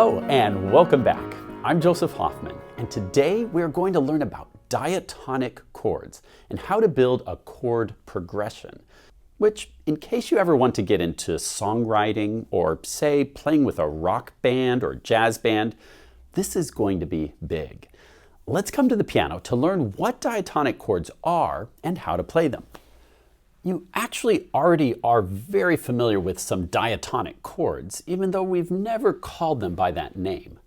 Hello and welcome back. I'm Joseph Hoffman, and today we're going to learn about diatonic chords and how to build a chord progression, which, in case you ever want to get into songwriting or, say, playing with a rock band or jazz band, this is going to be big. Let's come to the piano to learn what diatonic chords are and how to play them. You actually already are very familiar with some diatonic chords, even though we've never called them by that name.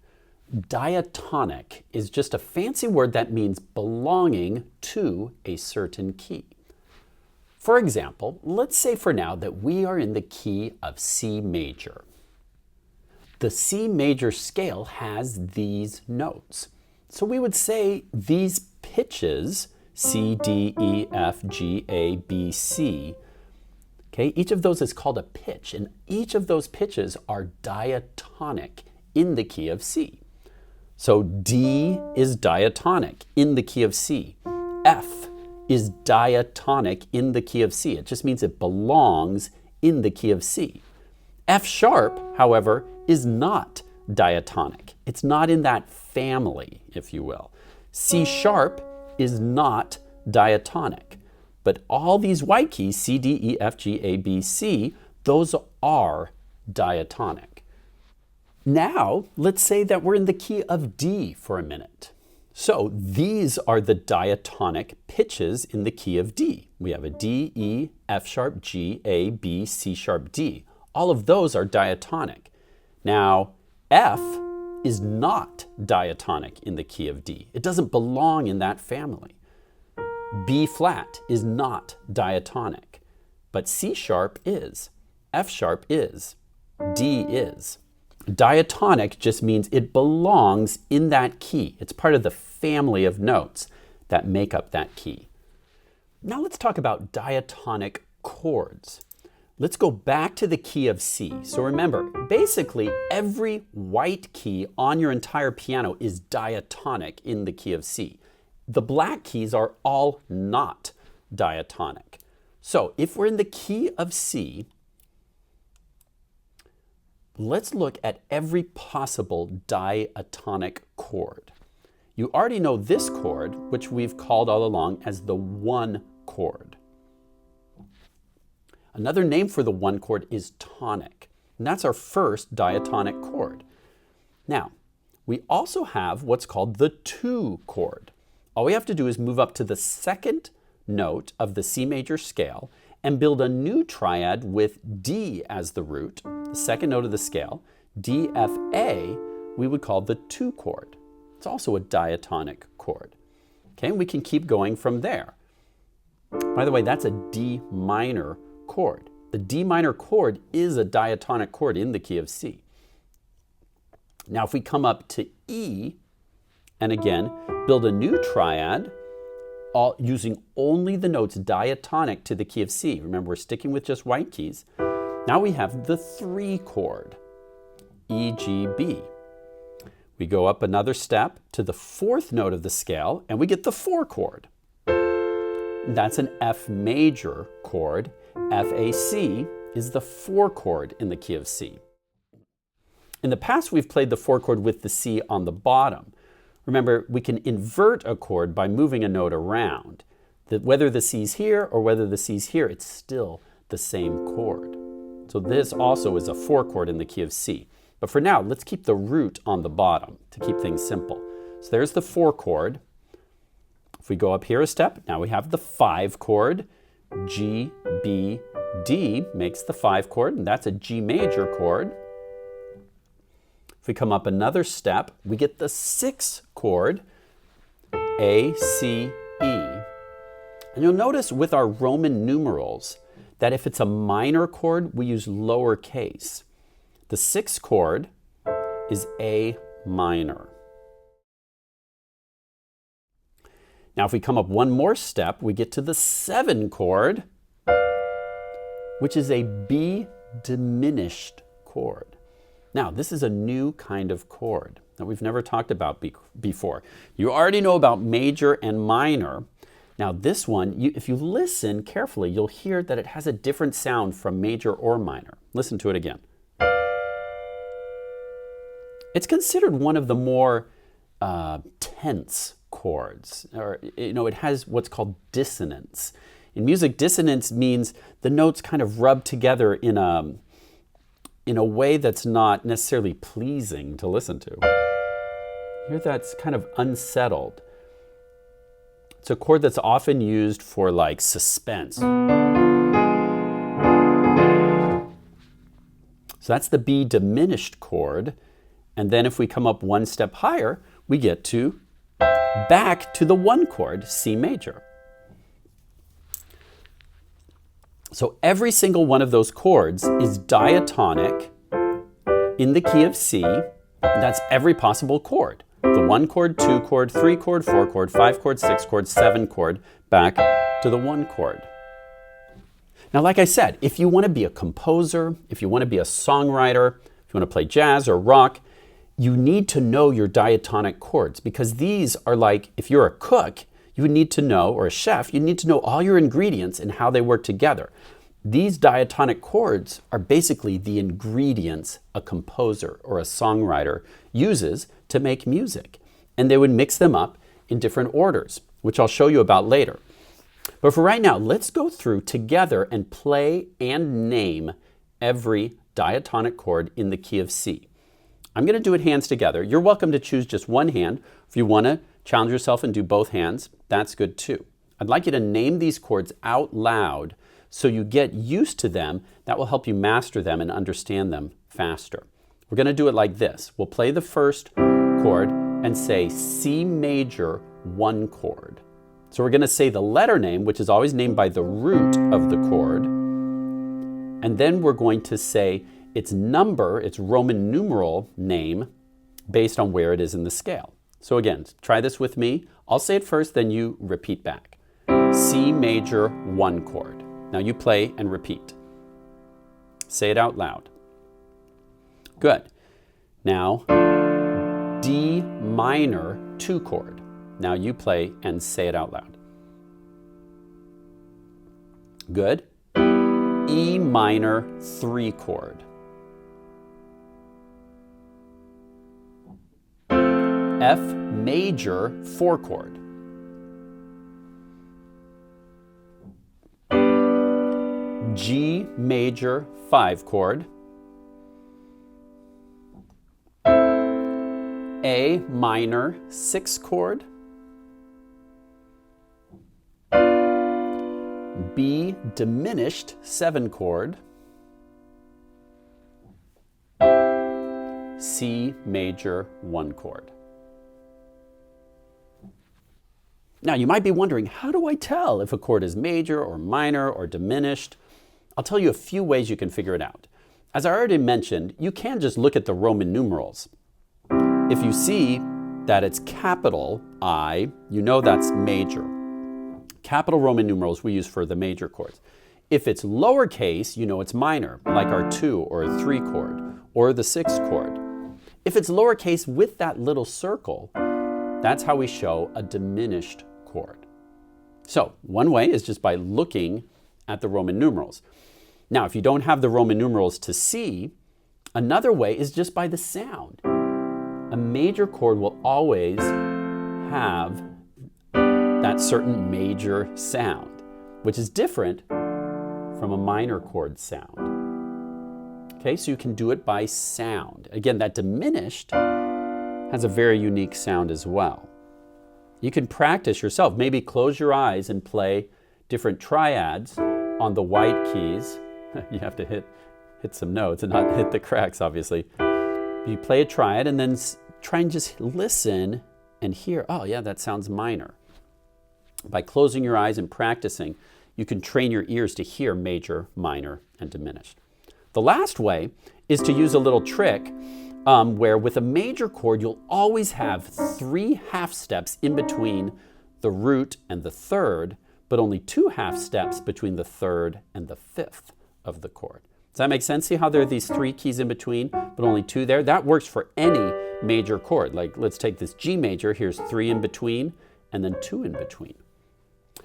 Diatonic is just a fancy word that means belonging to a certain key. For example, let's say for now that we are in the key of C major. The C major scale has these notes. So we would say these pitches, C, D, E, F, G, A, B, C. Okay, each of those is called a pitch, and each of those pitches are diatonic in the key of C. So D is diatonic in the key of C. F is diatonic in the key of C. It just means it belongs in the key of C. F sharp, however, is not diatonic. It's not in that family, if you will. C sharp is not diatonic. But all these white keys, C, D, E, F, G, A, B, C, those are diatonic. Now, let's say that we're in the key of D for a minute. So these are the diatonic pitches in the key of D. We have a D, E, F sharp, G, A, B, C sharp, D. All of those are diatonic. Now, F is not diatonic in the key of D. It doesn't belong in that family. B flat is not diatonic, but C sharp is, F sharp is, D is. Diatonic just means it belongs in that key. It's part of the family of notes that make up that key. Now let's talk about diatonic chords. Let's go back to the key of C. So remember, basically every white key on your entire piano is diatonic in the key of C. The black keys are all not diatonic. So if we're in the key of C, let's look at every possible diatonic chord. You already know this chord, which we've called all along as the one chord. Another name for the one chord is tonic, and that's our first diatonic chord. Now, we also have what's called the two chord. All we have to do is move up to the second note of the C major scale and build a new triad with D as the root, the second note of the scale. D, F, A, we would call the two chord. It's also a diatonic chord. Okay, and we can keep going from there. By the way, that's a D minor chord. The D minor chord is a diatonic chord in the key of C. Now if we come up to E, and again, build a new triad, using only the notes diatonic to the key of C. Remember, we're sticking with just white keys. Now we have the three chord, E, G, B. We go up another step to the fourth note of the scale, and we get the four chord. That's an F major chord. F, A, C is the four chord in the key of C. In the past, we've played the four chord with the C on the bottom. Remember, we can invert a chord by moving a note around. Whether the C's here or whether the C's here, it's still the same chord. So this also is a four chord in the key of C. But for now, let's keep the root on the bottom to keep things simple. So there's the four chord. If we go up here a step, now we have the five chord. G, B, D makes the five chord, and that's a G major chord. If we come up another step, we get the six chord, A, C, E. And you'll notice with our Roman numerals that if it's a minor chord, we use lowercase. The sixth chord is A minor. Now if we come up one more step, we get to the seven chord, which is a B diminished chord. Now this is a new kind of chord that we've never talked about before. You already know about major and minor. Now this one, if you listen carefully, you'll hear that it has a different sound from major or minor. Listen to it again. It's considered one of the more tense chords, or it has what's called dissonance. In music, dissonance means the notes kind of rub together in a way that's not necessarily pleasing to listen to. Here that's kind of unsettled. It's a chord that's often used for like suspense. So that's the B diminished chord. And then if we come up one step higher, we get to back to the 1 chord, C major. So every single one of those chords is diatonic in the key of C. That's every possible chord. The 1 chord, 2 chord, 3 chord, 4 chord, 5 chord, 6 chord, 7 chord, back to the 1 chord. Now, like I said, if you want to be a composer, if you want to be a songwriter, if you want to play jazz or rock, you need to know your diatonic chords, because these are like, if you're a cook, you would need to know, or a chef, you need to know all your ingredients and how they work together. These diatonic chords are basically the ingredients a composer or a songwriter uses to make music. And they would mix them up in different orders, which I'll show you about later. But for right now, let's go through together and play and name every diatonic chord in the key of C. I'm going to do it hands together. You're welcome to choose just one hand. If you want to challenge yourself and do both hands, that's good too. I'd like you to name these chords out loud so you get used to them. That will help you master them and understand them faster. We're going to do it like this. We'll play the first chord and say C major 1 chord. So we're going to say the letter name, which is always named by the root of the chord. And then we're going to say its number, its Roman numeral name, based on where it is in the scale. So again, try this with me. I'll say it first, then you repeat back. C major 1 chord. Now you play and repeat. Say it out loud. Good. Now, D minor 2 chord. Now you play and say it out loud. Good. E minor 3 chord. F major 4 chord. G major 5 chord. A minor 6 chord. B diminished 7 chord. C major 1 chord. Now you might be wondering, how do I tell if a chord is major or minor or diminished? I'll tell you a few ways you can figure it out. As I already mentioned, you can just look at the Roman numerals. If you see that it's capital I, you know that's major. Capital Roman numerals we use for the major chords. If it's lowercase, you know it's minor, like our 2 or 3 chord, or the 6 chord. If it's lowercase with that little circle, that's how we show a diminished chord. So one way is just by looking at the Roman numerals. Now, if you don't have the Roman numerals to see, another way is just by the sound. A major chord will always have that certain major sound, which is different from a minor chord sound. Okay, so you can do it by sound. Again, that diminished has a very unique sound as well. You can practice yourself. Maybe close your eyes and play different triads on the white keys. You have to hit some notes and not hit the cracks, obviously. You play a triad and then try and just listen and hear, oh yeah, that sounds minor. By closing your eyes and practicing, you can train your ears to hear major, minor, and diminished. The last way is to use a little trick where with a major chord, you'll always have 3 half steps in between the root and the third, but only 2 half steps between the third and the 5th of the chord. Does that make sense? See how there are these 3 keys in between, but only 2 there? That works for any major chord. Like let's take this G major, here's 3 in between, and then 2 in between.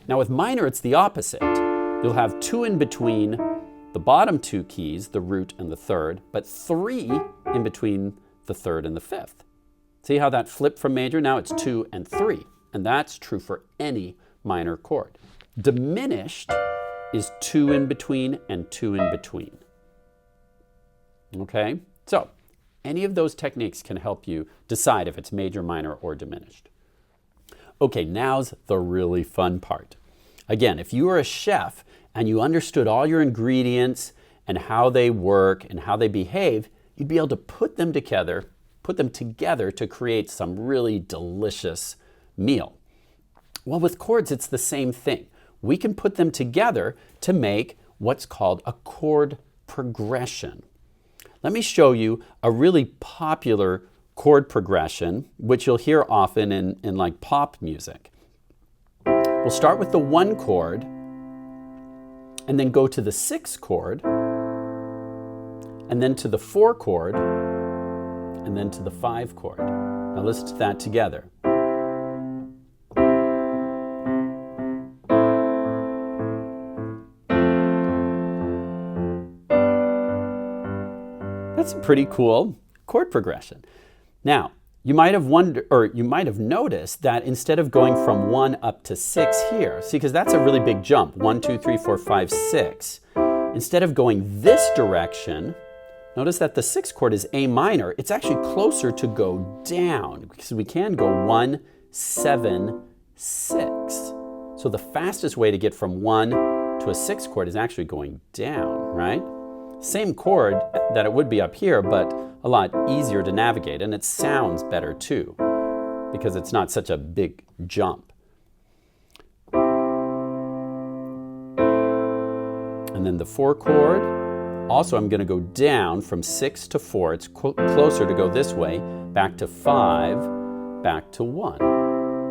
Now with minor, it's the opposite. You'll have 2 in between the bottom 2 keys, the root and the third, but 3 in between the the third and the fifth. See how that flipped from major? Now it's 2 and 3. And that's true for any minor chord. Diminished is 2 in between and 2 in between. Okay? So, any of those techniques can help you decide if it's major, minor, or diminished. Okay, now's the really fun part. Again, if you were a chef and you understood all your ingredients and how they work and how they behave, you'd be able to put them together to create some really delicious meal. Well, with chords, it's the same thing. We can put them together to make what's called a chord progression. Let me show you a really popular chord progression, which you'll hear often in like pop music. We'll start with the 1 chord, and then go to the 6 chord, and then to the 4 chord, and then to the 5 chord. Now listen to that together. That's a pretty cool chord progression. Now, you might have wondered, or you might have noticed that instead of going from 1 up to 6 here, see, because that's a really big jump, 1, 2, 3, 4, 5, 6. Instead of going this direction, notice that the 6th chord is A minor. It's actually closer to go down, because we can go 1, 7, 6. So the fastest way to get from 1 to a 6th chord is actually going down, right? Same chord that it would be up here, but a lot easier to navigate, and it sounds better too, because it's not such a big jump. And then the 4 chord, also I'm going to go down from 6 to 4. It's closer to go this way, back to 5, back to 1.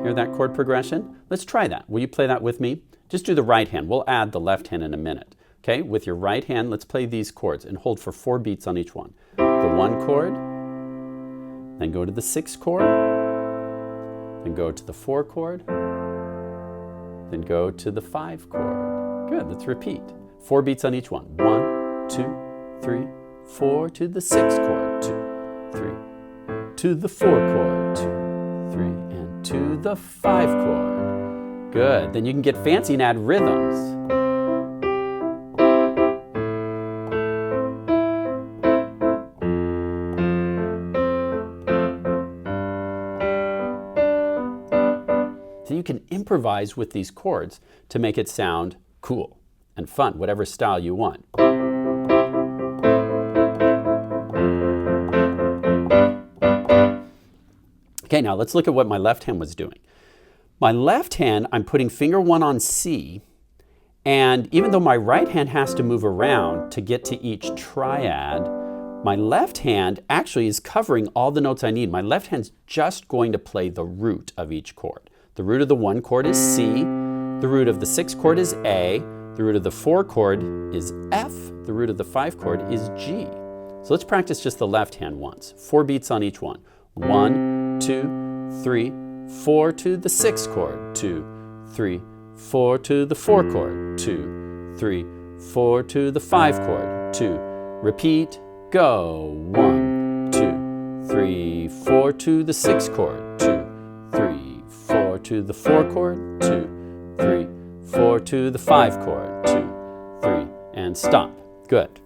Hear that chord progression? Let's try that. Will you play that with me? Just do the right hand. We'll add the left hand in a minute. Okay, with your right hand, let's play these chords and hold for 4 beats on each one. The 1 chord, then go to the 6 chord, then go to the 4 chord, then go to the 5 chord. Good, let's repeat. 4 beats on each one. 1, 2, 3, 4 to the 6 chord, 2, 3, to the 4 chord, 2, 3, and to the 5 chord. Good, then you can get fancy and add rhythms. So you can improvise with these chords to make it sound cool and fun, whatever style you want. Okay, now let's look at what my left hand was doing. My left hand, I'm putting finger 1 on C, and even though my right hand has to move around to get to each triad, my left hand actually is covering all the notes I need. My left hand's just going to play the root of each chord. The root of the 1 chord is C, the root of the 6 chord is A, the root of the 4 chord is F, the root of the 5 chord is G. So let's practice just the left hand once. 4 beats on each one. 1, 2, 3, 4 to the 6th chord, 2, 3, 4 to the 4 chord, 2, 3, 4 to the 5 chord, 2. Repeat, go. 1, 2, 3, 4 to the 6th chord, 2, 3, 4 to the 4 chord, 2, 3, 4 to the 5 chord, 2, 3, and stop. Good.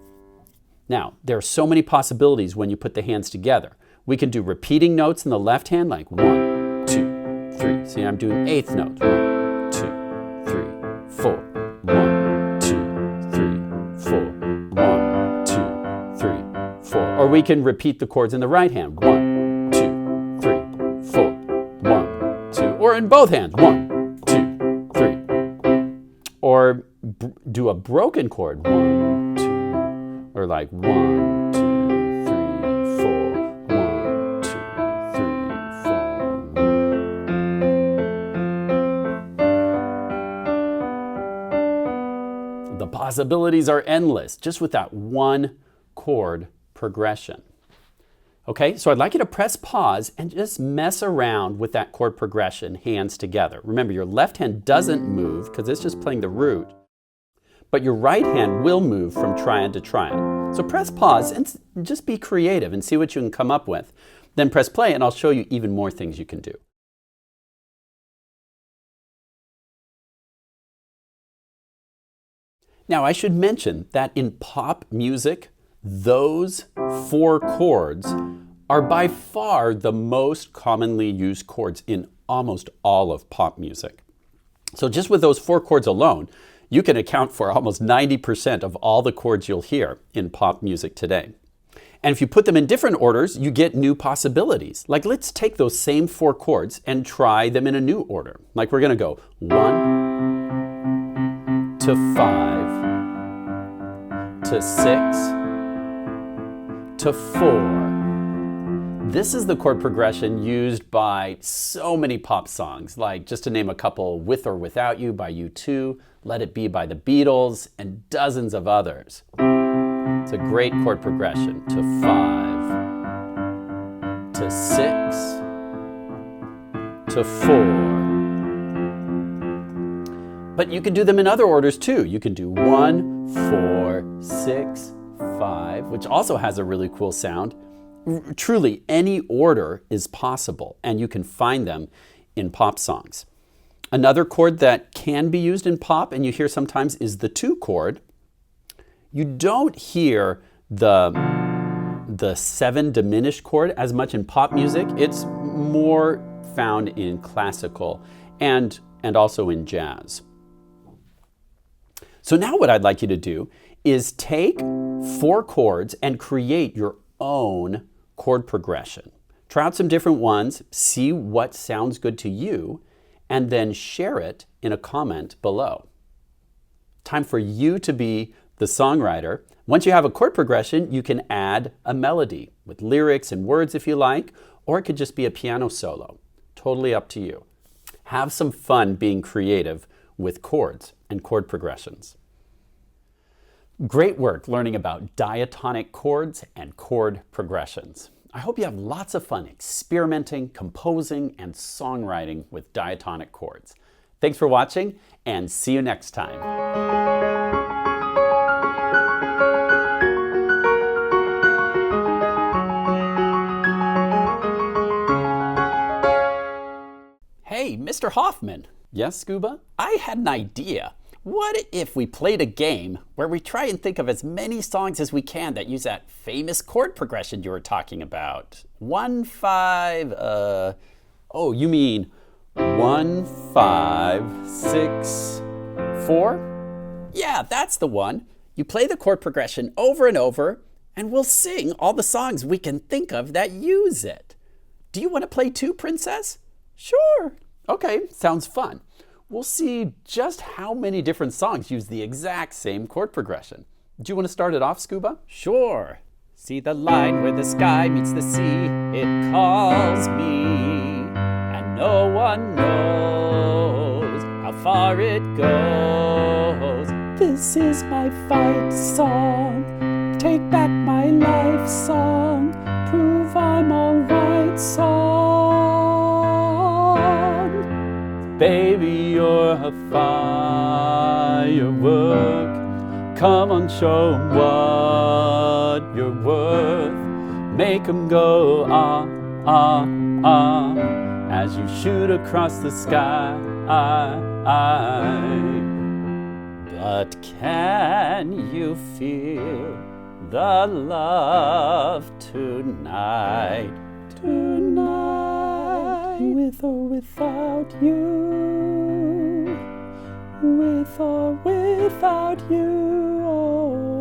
Now, there are so many possibilities when you put the hands together. We can do repeating notes in the left hand, like 1, 2, 3. See, I'm doing 8th notes. 1, 2, 3, 4. 1, 2, 3, 4. 1, 2, 3, 4. Or we can repeat the chords in the right hand. 1, 2, 3, 4. 1, 2. Or in both hands. 1, 2, 3. Or do a broken chord. 1, 2. Or like 1, 2, 3, 4. 1, 2, 3, 4. The possibilities are endless just with that one chord progression. Okay, so I'd like you to press pause and just mess around with that chord progression, hands together. Remember, your left hand doesn't move because it's just playing the root, but your right hand will move from triad to triad. So press pause and just be creative and see what you can come up with. Then press play and I'll show you even more things you can do. Now, I should mention that in pop music, those 4 chords are by far the most commonly used chords in almost all of pop music. So just with those 4 chords alone, you can account for almost 90% of all the chords you'll hear in pop music today. And if you put them in different orders, you get new possibilities. Like, let's take those same 4 chords and try them in a new order. Like, we're going to go 1 to 5 to 6 to 4. This is the chord progression used by so many pop songs, like, just to name a couple, With or Without You by U2, Let It Be by the Beatles, and dozens of others. It's a great chord progression to 5, to 6, to 4. But you can do them in other orders too. You can do 1, 4, 6, 5, which also has a really cool sound. Truly, any order is possible, and you can find them in pop songs. Another chord that can be used in pop, and you hear sometimes, is the 2 chord. You don't hear the 7 diminished chord as much in pop music. It's more found in classical and also in jazz. So now what I'd like you to do is take 4 chords and create your own chord progression. Try out some different ones, see what sounds good to you, and then share it in a comment below. Time for you to be the songwriter. Once you have a chord progression, you can add a melody with lyrics and words if you like, or it could just be a piano solo. Totally up to you. Have some fun being creative with chords and chord progressions. Great work learning about diatonic chords and chord progressions. I hope you have lots of fun experimenting, composing, and songwriting with diatonic chords. Thanks for watching, and see you next time. Hey, Mr. Hoffman. Yes, Scuba? I had an idea. What if we played a game where we try and think of as many songs as we can that use that famous chord progression you were talking about? 1, 5, oh, you mean 1, 5, 6, 4? Yeah, that's the one. You play the chord progression over and over, and we'll sing all the songs we can think of that use it. Do you want to play too, Princess? Sure. Okay, sounds fun. We'll see just how many different songs use the exact same chord progression. Do you want to start it off, Scuba? Sure. See the line where the sky meets the sea, it calls me, and no one knows how far it goes. This is my fight song, take back my life song, prove I'm alright song. Baby, you're a firework. Come on, show 'em what you're worth. Make 'em go, ah, ah, ah, as you shoot across the sky. But can you feel the love tonight? With or without you, with or without you, oh.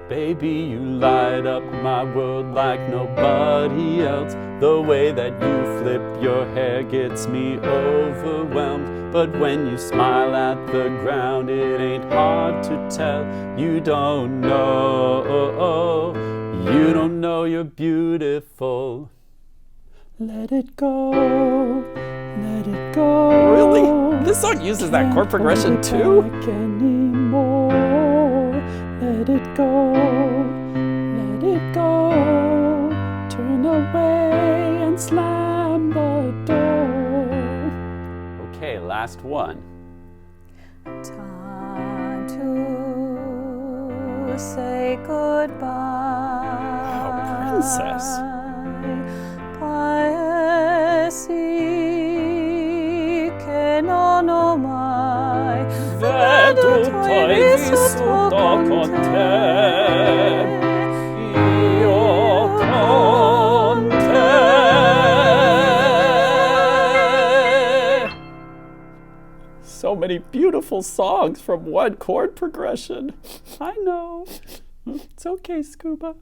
Baby, you light up my world like nobody else. The way that you flip your hair gets me overwhelmed. But when you smile at the ground, it ain't hard to tell. You don't know, you're beautiful. Let it go, let it go. Really? This song uses that chord progression too? Anymore. Let it go, let it go. Turn away and slam the door. Okay, last one. Time to say goodbye. Wow, princess. Paesi che non ho mai veduto e vissuto con te, io con te. So many beautiful songs from one chord progression. I know. It's okay, Scuba.